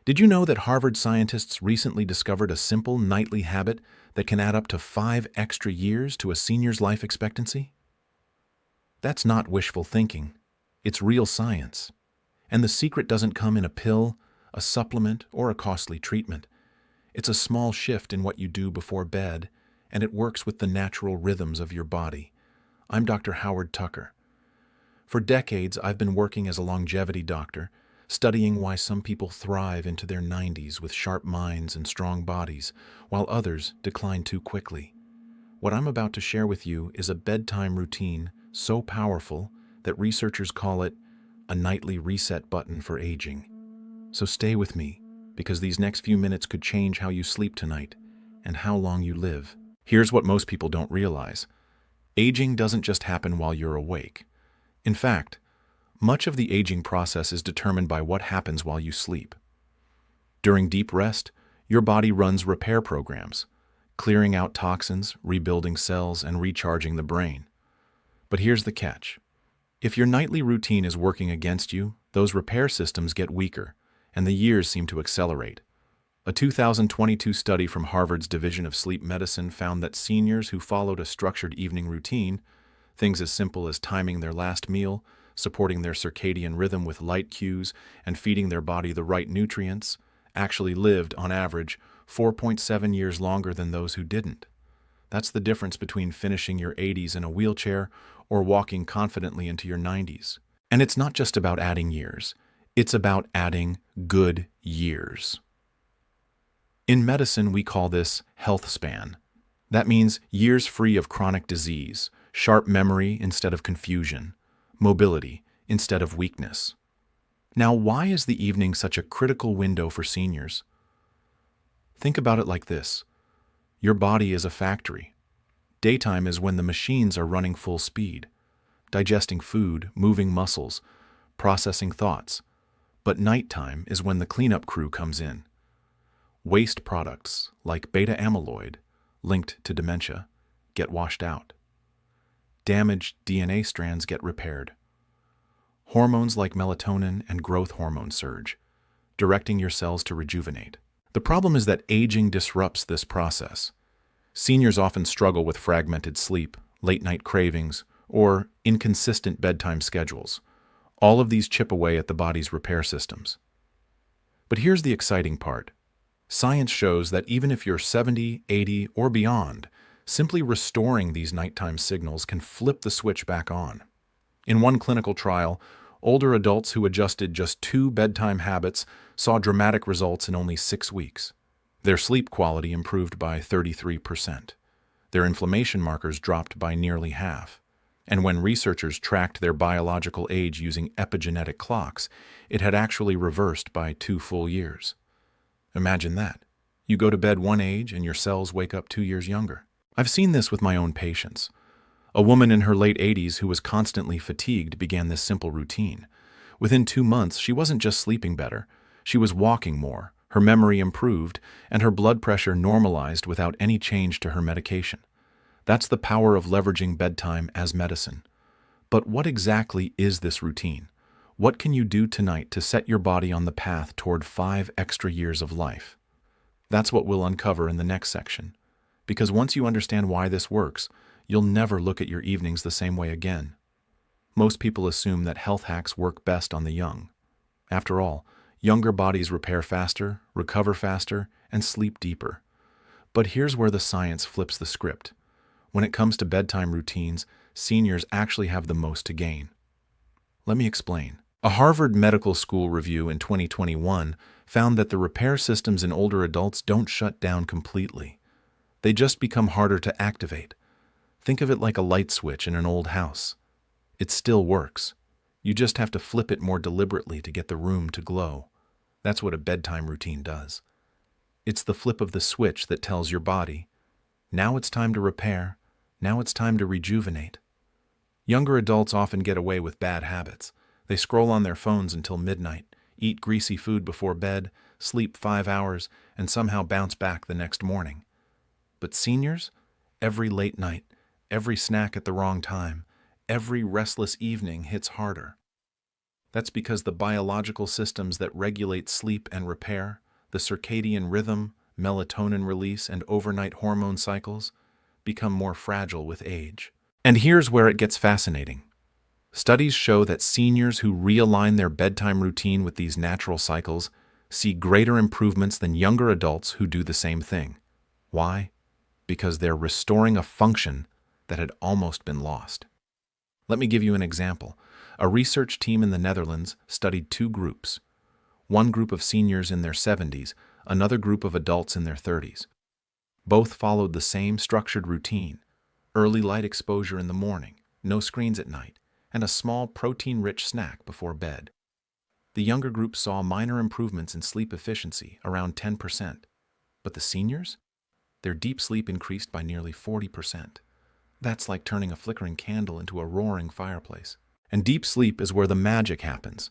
Did you know that Harvard scientists recently discovered a simple nightly habit that can add up to 5 extra years to a senior's life expectancy? That's not wishful thinking. It's real science. And the secret doesn't come in a pill, a supplement, or a costly treatment. It's a small shift in what you do before bed, and it works with the natural rhythms of your body. I'm Dr. Howard Tucker. For decades, I've been working as a longevity doctor, studying why some people thrive into their 90s with sharp minds and strong bodies, while others decline too quickly. What I'm about to share with you is a bedtime routine so powerful that researchers call it a nightly reset button for aging. So stay with me, because these next few minutes could change how you sleep tonight and how long you live. Here's what most people don't realize. Aging doesn't just happen while you're awake. In fact, much of the aging process is determined by what happens while you sleep. During deep rest, your body runs repair programs, clearing out toxins, rebuilding cells, and recharging the brain. But here's the catch. If your nightly routine is working against you, those repair systems get weaker, and the years seem to accelerate. A 2022 study from Harvard's Division of Sleep Medicine found that seniors who followed a structured evening routine, things as simple as timing their last meal, supporting their circadian rhythm with light cues, and feeding their body the right nutrients, actually lived, on average, 4.7 years longer than those who didn't. That's the difference between finishing your 80s in a wheelchair or walking confidently into your 90s. And it's not just about adding years. It's about adding good years. In medicine, we call this health span. That means years free of chronic disease, sharp memory instead of confusion, mobility instead of weakness. Now, why is the evening such a critical window for seniors? Think about it like this. Your body is a factory. Daytime is when the machines are running full speed, digesting food, moving muscles, processing thoughts. But nighttime is when the cleanup crew comes in. Waste products, like beta amyloid, linked to dementia, get washed out. Damaged DNA strands get repaired. Hormones like melatonin and growth hormone surge, directing your cells to rejuvenate. The problem is that aging disrupts this process. Seniors often struggle with fragmented sleep, late-night cravings, or inconsistent bedtime schedules. All of these chip away at the body's repair systems. But here's the exciting part. Science shows that even if you're 70, 80, or beyond, simply restoring these nighttime signals can flip the switch back on. In one clinical trial, older adults who adjusted just 2 bedtime habits saw dramatic results in only 6 weeks. Their sleep quality improved by 33%. Their inflammation markers dropped by nearly half. And when researchers tracked their biological age using epigenetic clocks, it had actually reversed by 2 full years. Imagine that. You go to bed one age and your cells wake up 2 years younger. I've seen this with my own patients. A woman in her late 80s who was constantly fatigued began this simple routine. Within 2 months, she wasn't just sleeping better. She was walking more, her memory improved, and her blood pressure normalized without any change to her medication. That's the power of leveraging bedtime as medicine. But what exactly is this routine? What can you do tonight to set your body on the path toward 5 extra years of life? That's what we'll uncover in the next section. Because once you understand why this works, you'll never look at your evenings the same way again. Most people assume that health hacks work best on the young. After all, younger bodies repair faster, recover faster, and sleep deeper. But here's where the science flips the script. When it comes to bedtime routines, seniors actually have the most to gain. Let me explain. A Harvard Medical School review in 2021 found that the repair systems in older adults don't shut down completely. They just become harder to activate. Think of it like a light switch in an old house. It still works. You just have to flip it more deliberately to get the room to glow. That's what a bedtime routine does. It's the flip of the switch that tells your body, now it's time to repair, now it's time to rejuvenate. Younger adults often get away with bad habits. They scroll on their phones until midnight, eat greasy food before bed, sleep 5 hours, and somehow bounce back the next morning. But seniors, every late night, every snack at the wrong time, every restless evening hits harder. That's because the biological systems that regulate sleep and repair, the circadian rhythm, melatonin release, and overnight hormone cycles, become more fragile with age. And here's where it gets fascinating. Studies show that seniors who realign their bedtime routine with these natural cycles see greater improvements than younger adults who do the same thing. Why? Because they're restoring a function that had almost been lost. Let me give you an example. A research team in the Netherlands studied two groups. One group of seniors in their 70s, another group of adults in their 30s. Both followed the same structured routine: early light exposure in the morning, no screens at night, and a small protein-rich snack before bed. The younger group saw minor improvements in sleep efficiency, around 10%. But the seniors? Their deep sleep increased by nearly 40%. That's like turning a flickering candle into a roaring fireplace. And deep sleep is where the magic happens.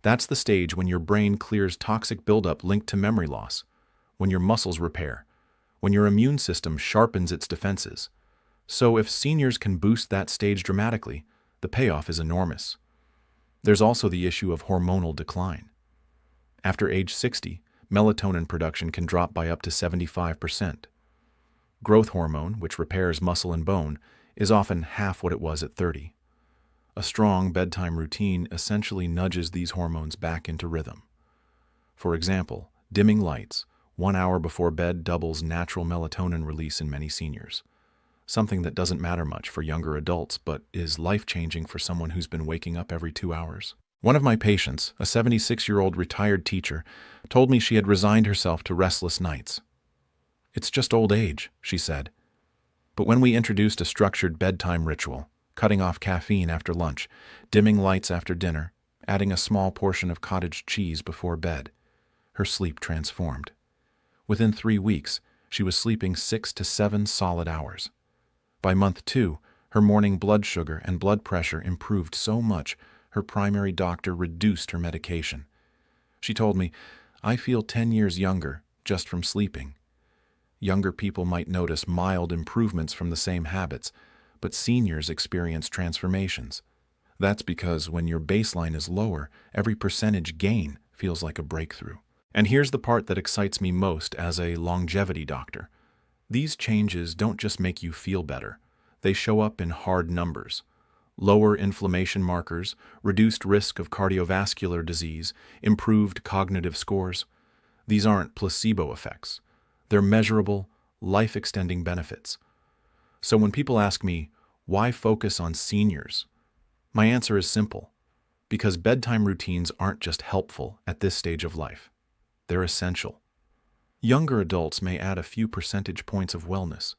That's the stage when your brain clears toxic buildup linked to memory loss, when your muscles repair, when your immune system sharpens its defenses. So if seniors can boost that stage dramatically, the payoff is enormous. There's also the issue of hormonal decline. After age 60, melatonin production can drop by up to 75%. Growth hormone, which repairs muscle and bone, is often half what it was at 30. A strong bedtime routine essentially nudges these hormones back into rhythm. For example, dimming lights 1 hour before bed doubles natural melatonin release in many seniors. Something that doesn't matter much for younger adults, but is life-changing for someone who's been waking up every 2 hours. One of my patients, a 76-year-old retired teacher, told me she had resigned herself to restless nights. "It's just old age," she said. But when we introduced a structured bedtime ritual, cutting off caffeine after lunch, dimming lights after dinner, adding a small portion of cottage cheese before bed, her sleep transformed. Within 3 weeks, she was sleeping 6 to 7 solid hours. By month 2, her morning blood sugar and blood pressure improved so much her primary doctor reduced her medication. She told me, "I feel 10 years younger just from sleeping." Younger people might notice mild improvements from the same habits, but seniors experience transformations. That's because when your baseline is lower, every percentage gain feels like a breakthrough. And here's the part that excites me most as a longevity doctor. These changes don't just make you feel better. They show up in hard numbers. Lower inflammation markers, reduced risk of cardiovascular disease, improved cognitive scores. These aren't placebo effects. They're measurable, life-extending benefits. So when people ask me, why focus on seniors? My answer is simple. Because bedtime routines aren't just helpful at this stage of life. They're essential. Younger adults may add a few percentage points of wellness.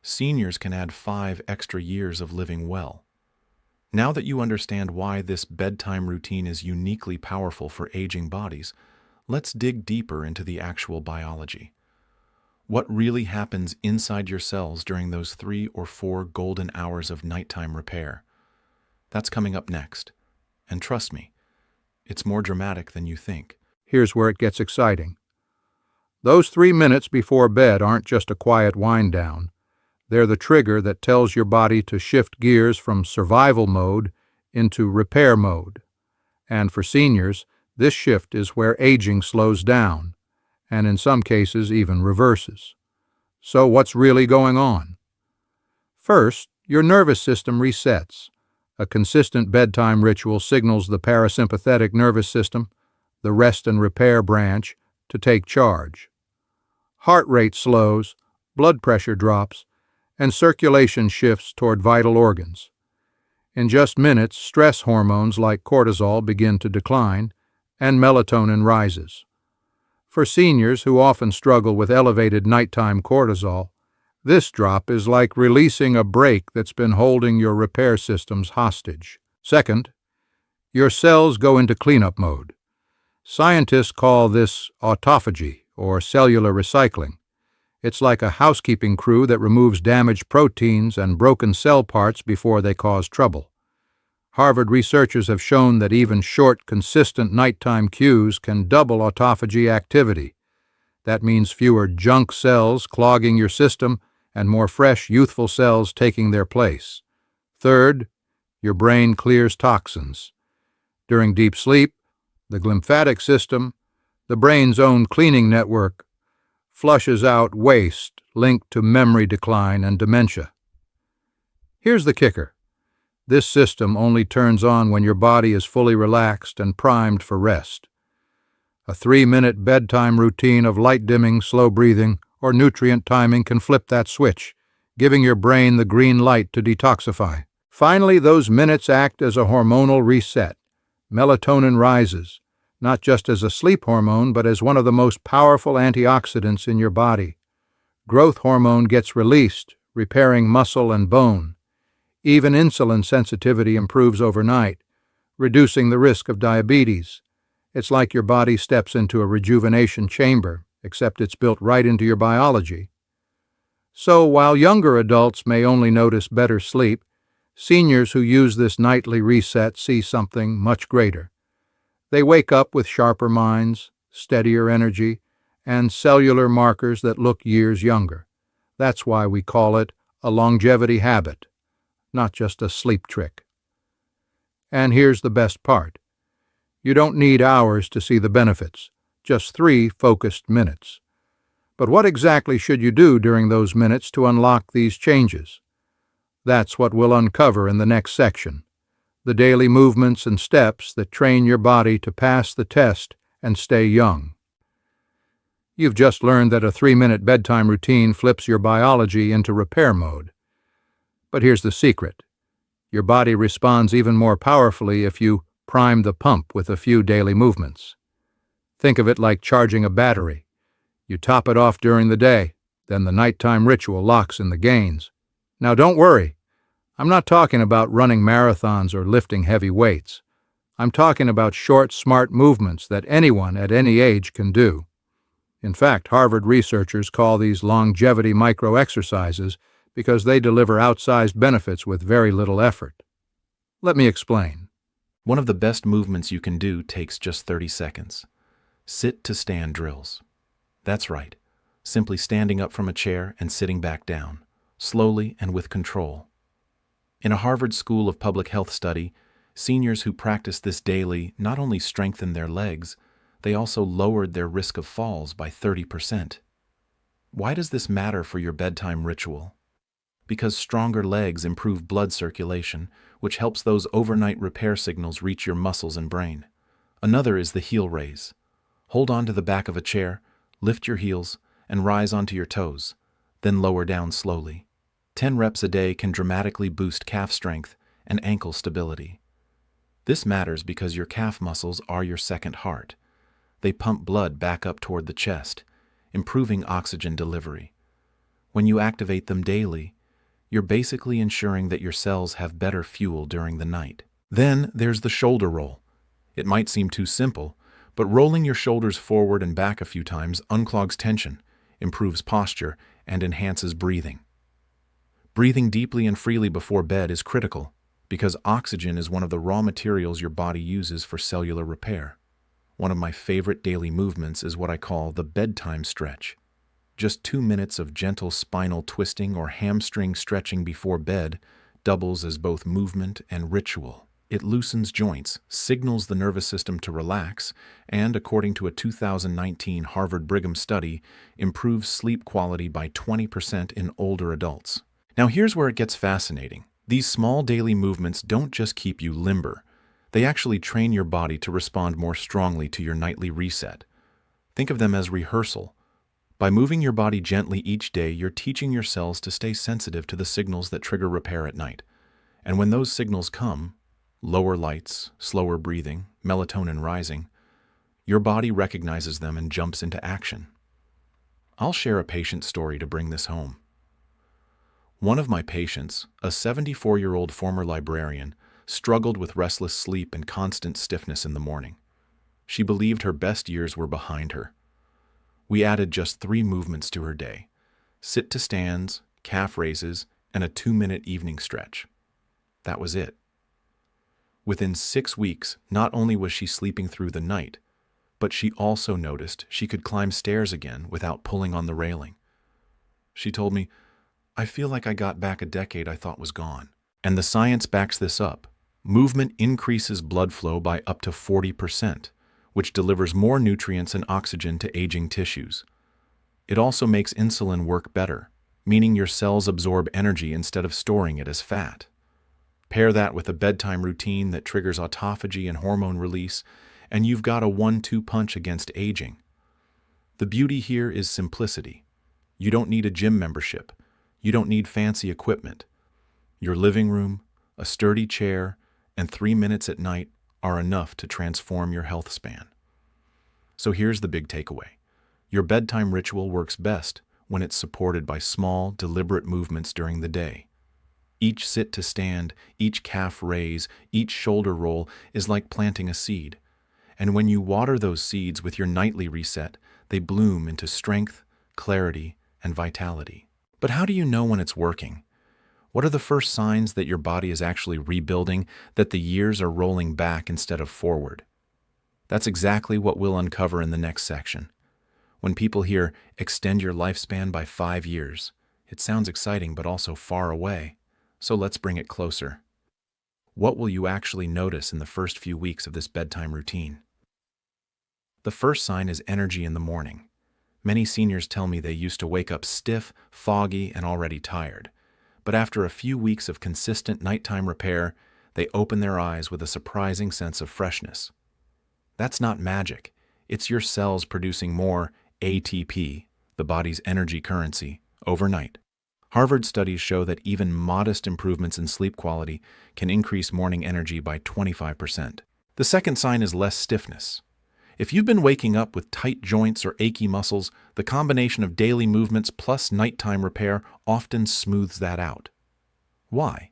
Seniors can add 5 extra years of living well. Now that you understand why this bedtime routine is uniquely powerful for aging bodies, let's dig deeper into the actual biology. What really happens inside your cells during those 3 or 4 golden hours of nighttime repair? That's coming up next. And trust me, it's more dramatic than you think. Here's where it gets exciting. Those 3 minutes before bed aren't just a quiet wind-down. They're the trigger that tells your body to shift gears from survival mode into repair mode. And for seniors, this shift is where aging slows down, and in some cases even reverses. So what's really going on? First, your nervous system resets. A consistent bedtime ritual signals the parasympathetic nervous system, the rest and repair branch, to take charge. Heart rate slows, blood pressure drops, and circulation shifts toward vital organs. In just minutes, stress hormones like cortisol begin to decline, and melatonin rises. For seniors who often struggle with elevated nighttime cortisol, this drop is like releasing a brake that's been holding your repair systems hostage. Second, your cells go into cleanup mode. Scientists call this autophagy, or cellular recycling. It's like a housekeeping crew that removes damaged proteins and broken cell parts before they cause trouble. Harvard researchers have shown that even short, consistent nighttime cues can double autophagy activity. That means fewer junk cells clogging your system and more fresh, youthful cells taking their place. Third, your brain clears toxins. During deep sleep, the glymphatic system, the brain's own cleaning network, flushes out waste linked to memory decline and dementia. Here's the kicker. This system only turns on when your body is fully relaxed and primed for rest. A 3-minute bedtime routine of light dimming, slow breathing, or nutrient timing can flip that switch, giving your brain the green light to detoxify. Finally, those minutes act as a hormonal reset. Melatonin rises, not just as a sleep hormone, but as one of the most powerful antioxidants in your body. Growth hormone gets released, repairing muscle and bone. Even insulin sensitivity improves overnight, reducing the risk of diabetes. It's like your body steps into a rejuvenation chamber, except it's built right into your biology. So while younger adults may only notice better sleep, seniors who use this nightly reset see something much greater. They wake up with sharper minds, steadier energy, and cellular markers that look years younger. That's why we call it a longevity habit, not just a sleep trick. And here's the best part. You don't need hours to see the benefits, just 3 focused minutes. But what exactly should you do during those minutes to unlock these changes? That's what we'll uncover in the next section. The daily movements and steps that train your body to pass the test and stay young. You've just learned that a 3-minute bedtime routine flips your biology into repair mode. But here's the secret. Your body responds even more powerfully if you prime the pump with a few daily movements. Think of it like charging a battery. You top it off during the day, then the nighttime ritual locks in the gains. Now don't worry. I'm not talking about running marathons or lifting heavy weights. I'm talking about short, smart movements that anyone at any age can do. In fact, Harvard researchers call these longevity micro-exercises because they deliver outsized benefits with very little effort. Let me explain. One of the best movements you can do takes just 30 seconds. Sit to stand drills. That's right, simply standing up from a chair and sitting back down, slowly and with control. In a Harvard School of Public Health study, seniors who practiced this daily not only strengthened their legs, they also lowered their risk of falls by 30%. Why does this matter for your bedtime ritual? Because stronger legs improve blood circulation, which helps those overnight repair signals reach your muscles and brain. Another is the heel raise. Hold on to the back of a chair, lift your heels, and rise onto your toes, then lower down slowly. 10 reps a day can dramatically boost calf strength and ankle stability. This matters because your calf muscles are your second heart. They pump blood back up toward the chest, improving oxygen delivery. When you activate them daily, you're basically ensuring that your cells have better fuel during the night. Then there's the shoulder roll. It might seem too simple, but rolling your shoulders forward and back a few times unclogs tension, improves posture, and enhances breathing. Breathing deeply and freely before bed is critical because oxygen is one of the raw materials your body uses for cellular repair. One of my favorite daily movements is what I call the bedtime stretch. Just 2 minutes of gentle spinal twisting or hamstring stretching before bed doubles as both movement and ritual. It loosens joints, signals the nervous system to relax, and, according to a 2019 Harvard Brigham study, improves sleep quality by 20% in older adults. Now here's where it gets fascinating. These small daily movements don't just keep you limber. They actually train your body to respond more strongly to your nightly reset. Think of them as rehearsal. By moving your body gently each day, you're teaching your cells to stay sensitive to the signals that trigger repair at night. And when those signals come, lower lights, slower breathing, melatonin rising, your body recognizes them and jumps into action. I'll share a patient story to bring this home. One of my patients, a 74-year-old former librarian, struggled with restless sleep and constant stiffness in the morning. She believed her best years were behind her. We added just 3 movements to her day: sit to stands, calf raises, and a 2-minute evening stretch. That was it. Within 6 weeks, not only was she sleeping through the night, but she also noticed she could climb stairs again without pulling on the railing. She told me, "I feel like I got back a decade I thought was gone." And the science backs this up. Movement increases blood flow by up to 40%, which delivers more nutrients and oxygen to aging tissues. It also makes insulin work better, meaning your cells absorb energy instead of storing it as fat. Pair that with a bedtime routine that triggers autophagy and hormone release, and you've got a 1-2 punch against aging. The beauty here is simplicity. You don't need a gym membership. You don't need fancy equipment. Your living room, a sturdy chair, and 3 minutes at night are enough to transform your health span. So here's the big takeaway. Your bedtime ritual works best when it's supported by small, deliberate movements during the day. Each sit to stand, each calf raise, each shoulder roll is like planting a seed. And when you water those seeds with your nightly reset, they bloom into strength, clarity, and vitality. But how do you know when it's working? What are the first signs that your body is actually rebuilding, that the years are rolling back instead of forward? That's exactly what we'll uncover in the next section. When people hear, extend your lifespan by 5 years, it sounds exciting but also far away. So let's bring it closer. What will you actually notice in the first few weeks of this bedtime routine? The first sign is energy in the morning. Many seniors tell me they used to wake up stiff, foggy, and already tired. But after a few weeks of consistent nighttime repair, they open their eyes with a surprising sense of freshness. That's not magic. It's your cells producing more ATP, the body's energy currency, overnight. Harvard studies show that even modest improvements in sleep quality can increase morning energy by 25%. The second sign is less stiffness. If you've been waking up with tight joints or achy muscles, the combination of daily movements plus nighttime repair often smooths that out. Why?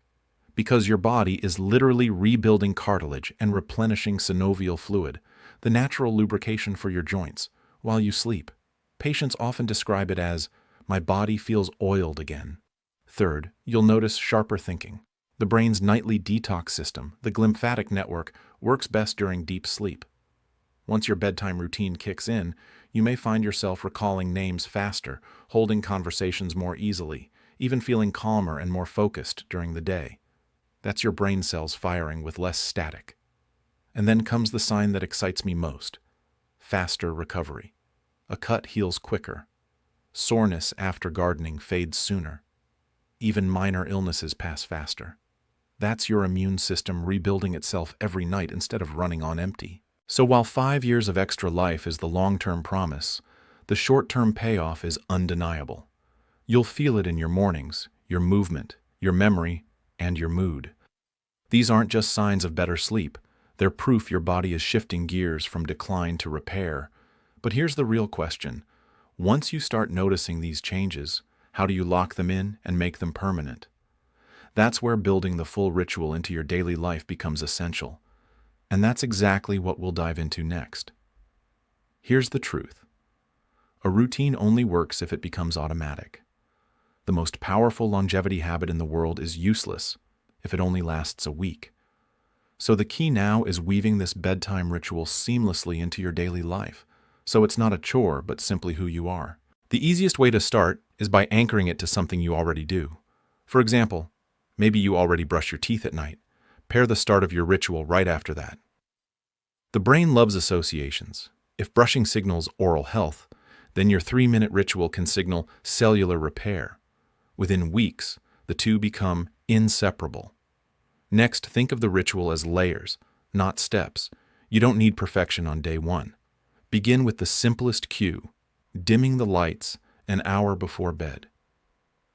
Because your body is literally rebuilding cartilage and replenishing synovial fluid, the natural lubrication for your joints, while you sleep. Patients often describe it as, "My body feels oiled again." Third, you'll notice sharper thinking. The brain's nightly detox system, the glymphatic network, works best during deep sleep. Once your bedtime routine kicks in, you may find yourself recalling names faster, holding conversations more easily, even feeling calmer and more focused during the day. That's your brain cells firing with less static. And then comes the sign that excites me most: faster recovery. A cut heals quicker. Soreness after gardening fades sooner. Even minor illnesses pass faster. That's your immune system rebuilding itself every night instead of running on empty. So while 5 years of extra life is the long-term promise, the short-term payoff is undeniable. You'll feel it in your mornings, your movement, your memory, and your mood. These aren't just signs of better sleep. They're proof your body is shifting gears from decline to repair. But here's the real question. Once you start noticing these changes, how do you lock them in and make them permanent? That's where building the full ritual into your daily life becomes essential. And that's exactly what we'll dive into next. Here's the truth. A routine only works if it becomes automatic. The most powerful longevity habit in the world is useless if it only lasts a week. So the key now is weaving this bedtime ritual seamlessly into your daily life, so it's not a chore but simply who you are. The easiest way to start is by anchoring it to something you already do. For example, maybe you already brush your teeth at night. Pair the start of your ritual right after that. The brain loves associations. If brushing signals oral health, then your 3-minute ritual can signal cellular repair. Within weeks, the two become inseparable. Next, think of the ritual as layers, not steps. You don't need perfection on day one. Begin with the simplest cue, dimming the lights an hour before bed.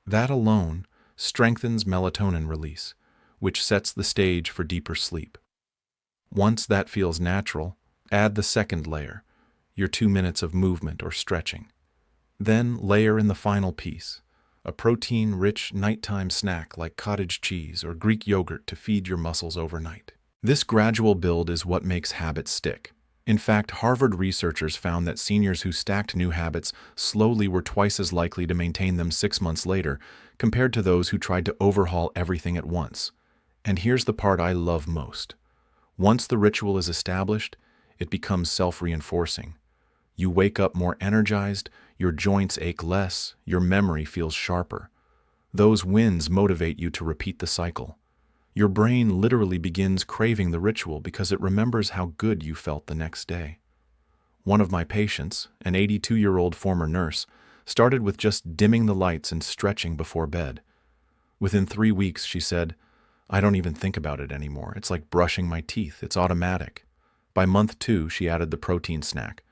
That alone strengthens melatonin release, which sets the stage for deeper sleep. Once that feels natural, add the second layer, your 2 minutes of movement or stretching. Then layer in the final piece, a protein-rich nighttime snack like cottage cheese or Greek yogurt to feed your muscles overnight. This gradual build is what makes habits stick. In fact, Harvard researchers found that seniors who stacked new habits slowly were twice as likely to maintain them 6 months later compared to those who tried to overhaul everything at once. And here's the part I love most. Once the ritual is established, it becomes self-reinforcing. You wake up more energized, your joints ache less, your memory feels sharper. Those wins motivate you to repeat the cycle. Your brain literally begins craving the ritual because it remembers how good you felt the next day. One of my patients, an 82-year-old former nurse, started with just dimming the lights and stretching before bed. Within 3 weeks, she said, "I don't even think about it anymore. It's like brushing my teeth. It's automatic." By month 2, she added the protein snack.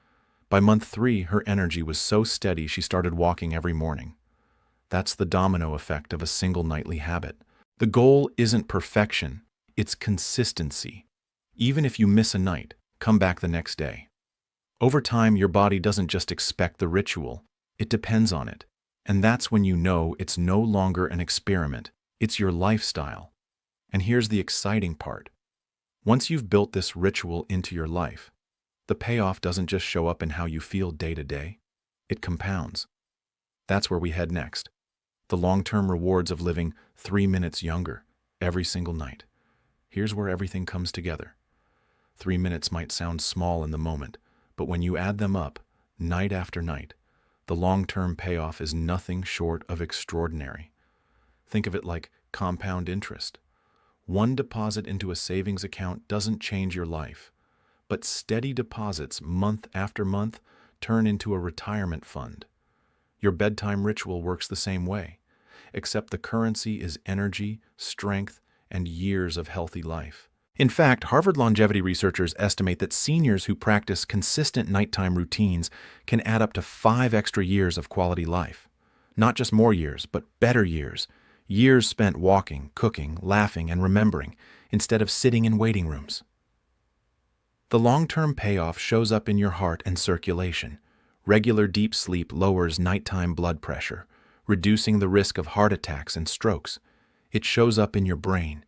By month 3, her energy was so steady she started walking every morning. That's the domino effect of a single nightly habit. The goal isn't perfection, it's consistency. Even if you miss a night, come back the next day. Over time, your body doesn't just expect the ritual, it depends on it. And that's when you know it's no longer an experiment, it's your lifestyle. And here's the exciting part. Once you've built this ritual into your life, the payoff doesn't just show up in how you feel day to day, it compounds. That's where we head next. The long-term rewards of living 3 minutes younger every single night. Here's where everything comes together. 3 minutes might sound small in the moment, but when you add them up, night after night, the long-term payoff is nothing short of extraordinary. Think of it like compound interest. One deposit into a savings account doesn't change your life, but steady deposits month after month turn into a retirement fund. Your bedtime ritual works the same way, except the currency is energy, strength, and years of healthy life. In fact, Harvard longevity researchers estimate that seniors who practice consistent nighttime routines can add up to 5 extra years of quality life. Not just more years, but better years. Years spent walking, cooking, laughing, and remembering, instead of sitting in waiting rooms. The long-term payoff shows up in your heart and circulation. Regular deep sleep lowers nighttime blood pressure, reducing the risk of heart attacks and strokes. It shows up in your brain.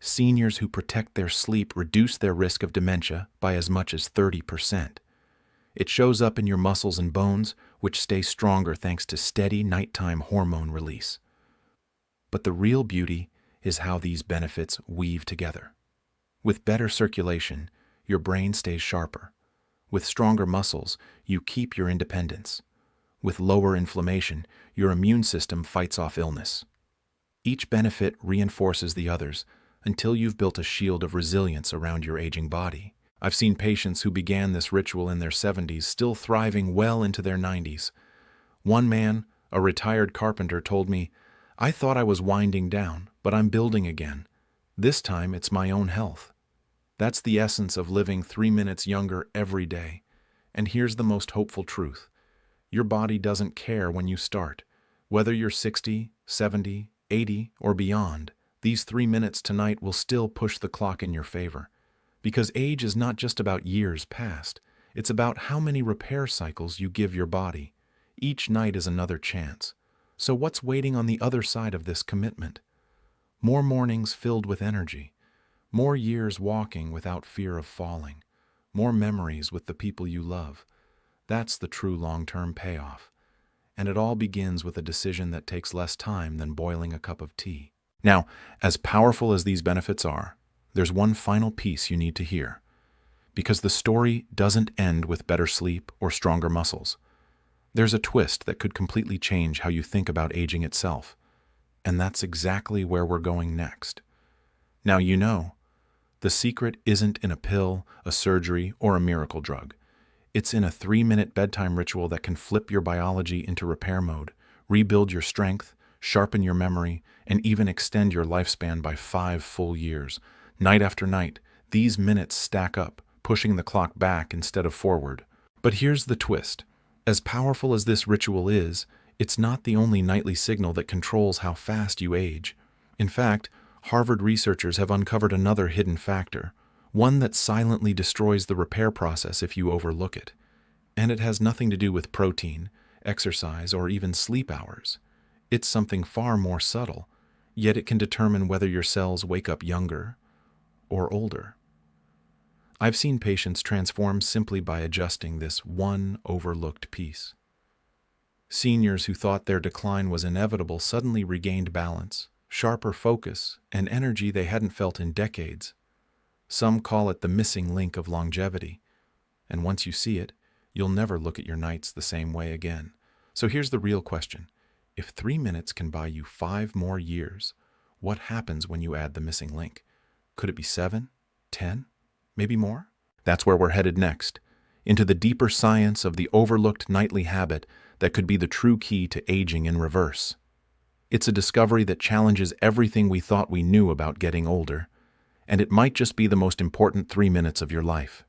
Seniors who protect their sleep reduce their risk of dementia by as much as 30%. It shows up in your muscles and bones, which stay stronger thanks to steady nighttime hormone release. But the real beauty is how these benefits weave together. With better circulation, your brain stays sharper. With stronger muscles, you keep your independence. With lower inflammation, your immune system fights off illness. Each benefit reinforces the others until you've built a shield of resilience around your aging body. I've seen patients who began this ritual in their 70s still thriving well into their 90s. One man, a retired carpenter, told me, "I thought I was winding down, but I'm building again. This time it's my own health." That's the essence of living 3 minutes younger every day. And here's the most hopeful truth. Your body doesn't care when you start. Whether you're 60, 70, 80, or beyond, these 3 minutes tonight will still push the clock in your favor. Because age is not just about years past, it's about how many repair cycles you give your body. Each night is another chance. So what's waiting on the other side of this commitment? More mornings filled with energy. More years walking without fear of falling. More memories with the people you love. That's the true long-term payoff. And it all begins with a decision that takes less time than boiling a cup of tea. Now, as powerful as these benefits are, there's one final piece you need to hear. Because the story doesn't end with better sleep or stronger muscles. There's a twist that could completely change how you think about aging itself. And that's exactly where we're going next. Now you know, the secret isn't in a pill, a surgery, or a miracle drug. It's in a 3-minute bedtime ritual that can flip your biology into repair mode, rebuild your strength, sharpen your memory, and even extend your lifespan by 5 full years. Night after night, these minutes stack up, pushing the clock back instead of forward. But here's the twist. As powerful as this ritual is, it's not the only nightly signal that controls how fast you age. In fact, Harvard researchers have uncovered another hidden factor, one that silently destroys the repair process if you overlook it. And it has nothing to do with protein, exercise, or even sleep hours. It's something far more subtle, yet it can determine whether your cells wake up younger or older. I've seen patients transform simply by adjusting this one overlooked piece. Seniors who thought their decline was inevitable suddenly regained balance, sharper focus, and energy they hadn't felt in decades. Some call it the missing link of longevity. And once you see it, you'll never look at your nights the same way again. So here's the real question. If 3 minutes can buy you 5 more years, What happens when you add the missing link? Could it be 7, 10, maybe more? That's where we're headed next, into the deeper science of the overlooked nightly habit that could be the true key to aging in reverse. It's a discovery that challenges everything we thought we knew about getting older, and it might just be the most important 3 minutes of your life.